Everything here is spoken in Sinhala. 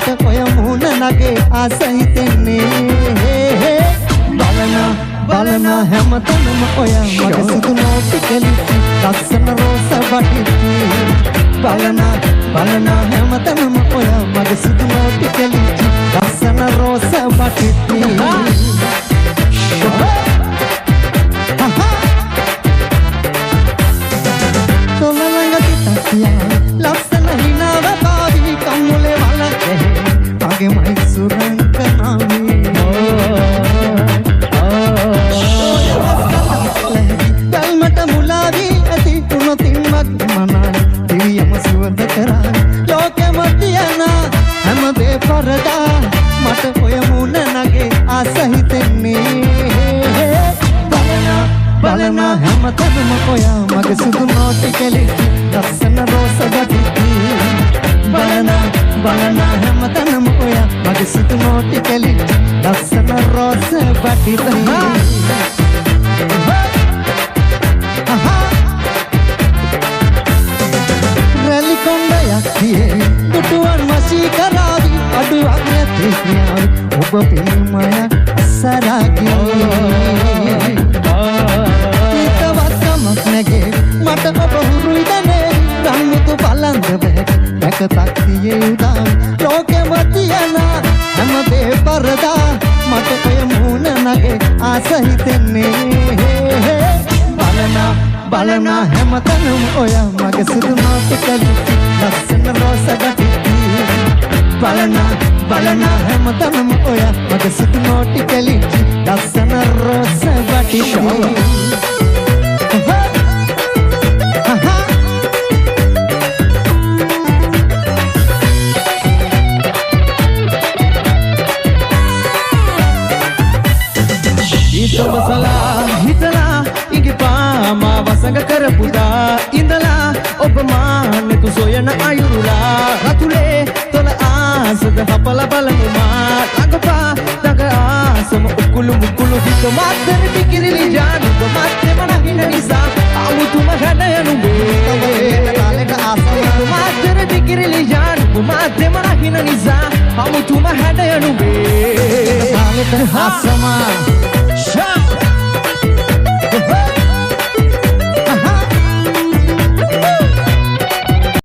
මට ඔය මුහුණ නගේ ආස හිතෙන්නේ බලන හැමතැනම ඔය මගේ සුදු නෝටි කෙලිච්චි ලස්සන රෝස වටිච්චි බලන හැමතැනම ඔය මගේ සුදු නෝටි කෙලිච්චි ලස්සන රෝස වටිච්චි ලස්සන හිනාව පාවි කම්මුලේ වලකේ මගේ මයිසුරන් කනාමි බල්මට මුලාවි ඇති තුනතින් මත් මනයි දිවියම සුවඳ කරයි ලෝකෙම තියන හැමදේ පරදා මට ඔය මුණ නගේ ආස හිතෙන්නේ බලන හැමතැනම ඔය මගේ සුදු නෝටි කෙලිච්චි ලස්සන රෝස වටිච්චි බලන හැමතැනම ඔය මගේ සුදු නෝටි කෙලිච්චි ලස්සන රෝස වටිච්චි රැලි කොණ්ඩයක් තියේ පුටුවන් වශී කරාවි අඩුවක් නැති ක්‍රියාවි ඔබ පිළිමය සරාගී නගේ මට ඔබ හුරුයි දනේ රම්මුතු බලන්ද බැක තක්තියේ උදාවි ලෝකෙම තියන හැමදේ පරදා මට ඔය මුණ නගේ ආස හිතෙන්නේ බලන හැමතැනම ඔය මගේ සුදු නෝටි කෙලිච්චි ලස්සන රෝස වටිච්චි බලන හැමතැනම ඔය මගේ සුදු නෝටි කෙලිච්චි ලස්සන රෝස වටිච්චි මසලා හිතලා ඉඟිපා මා වසඟ කරපුදා ඉඳලා ඔබ මානෙතු සොයන අයුරුලා රතුලේ තොල ආසද හපල බලමු මා ළඟපා දඟ ආසම උකුළු මුකුළු හිත මාතර පිකිරිලි ජානු මාතෙම නගින නිසා අමුතුම හැඩයනුඹේ කාලෙට ආසම මාතර පිකිරිලි ජානු මාතෙම නගින නිසා අමුතුම හැඩයනුඹේ කාලෙට ආසම